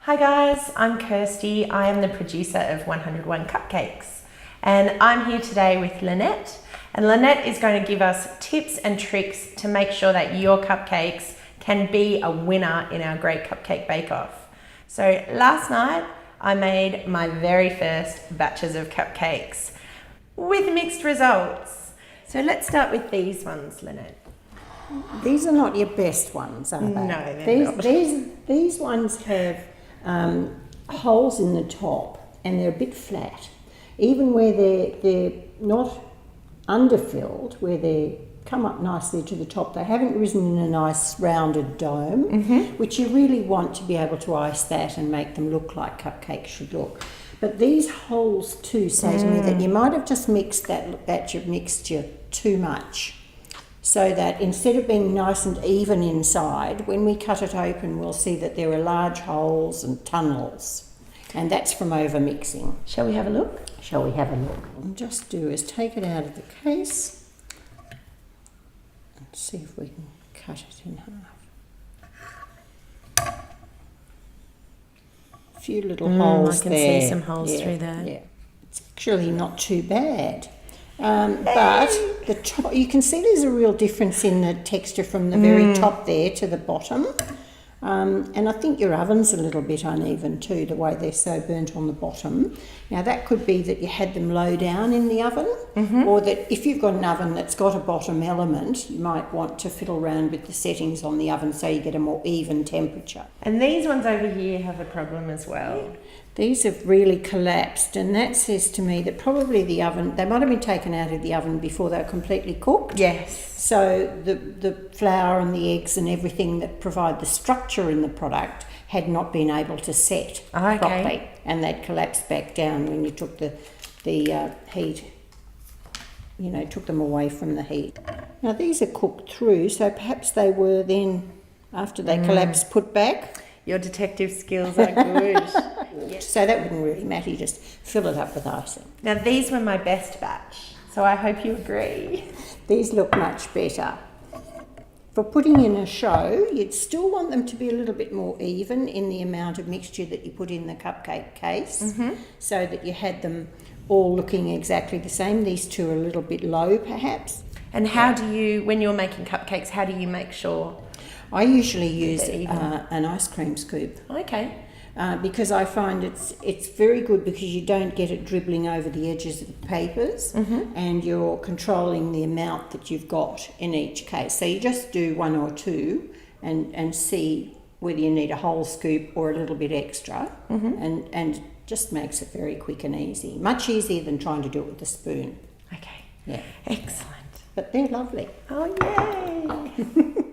Hi guys, I'm Kirsty. I am the producer of 101 Cupcakes, and I'm here today with Lynette. And Lynette is going to give us tips and tricks to make sure that your cupcakes can be a winner in our Great Cupcake Bake Off. So last night I made my very first batches of cupcakes with mixed results. So let's start with these ones, Lynette. These are not your best ones, are they? No, they're not. These ones have holes in the top and they're a bit flat. Even where they're not underfilled, where they come up nicely to the top, they haven't risen in a nice rounded dome, which you really want to be able to ice that and make them look like cupcakes should look. But these holes too say to me that you might have just mixed that batch of mixture too much. So that instead of being nice and even inside, when we cut it open, we'll see that there are large holes and tunnels. And that's from over mixing. Shall we have a look? Shall we have a look? What we'll just do is take it out of the case and see if we can cut it in half. A few little holes there. I can see some holes through there. Yeah, it's actually not too bad. But the top, you can see there's a real difference in the texture from the very top there to the bottom. And I think your oven's a little bit uneven too, the way they're so burnt on the bottom. Now that could be that you had them low down in the oven, or that if you've got an oven that's got a bottom element, you might want to fiddle around with the settings on the oven so you get a more even temperature. And these ones over here have a problem as well. Yeah. These have really collapsed, and that says to me that probably the oven, they might have been taken out of the oven before they were completely cooked. Yes. So the flour and the eggs and everything that provide the structure in the product had not been able to set properly, and they'd collapsed back down when you took the heat, took them away from the heat. Now these are cooked through, so perhaps they were then, after they collapsed, put back. Your detective skills are good. Yes. So that wouldn't really matter, you just fill it up with icing. Now these were my best batch, so I hope you agree. These look much better. For putting in a show, you'd still want them to be a little bit more even in the amount of mixture that you put in the cupcake case, so that you had them all looking exactly the same. These two are a little bit low perhaps. And how do you, when you're making cupcakes, how do you make sure? I usually use an ice cream scoop. Okay. Because I find it's very good because you don't get it dribbling over the edges of the papers, and you're controlling the amount that you've got in each case. So you just do one or two and see whether you need a whole scoop or a little bit extra, and just makes it very quick and easy. Much easier than trying to do it with a spoon. Okay. Yeah. Excellent. But they're lovely. Oh, yay.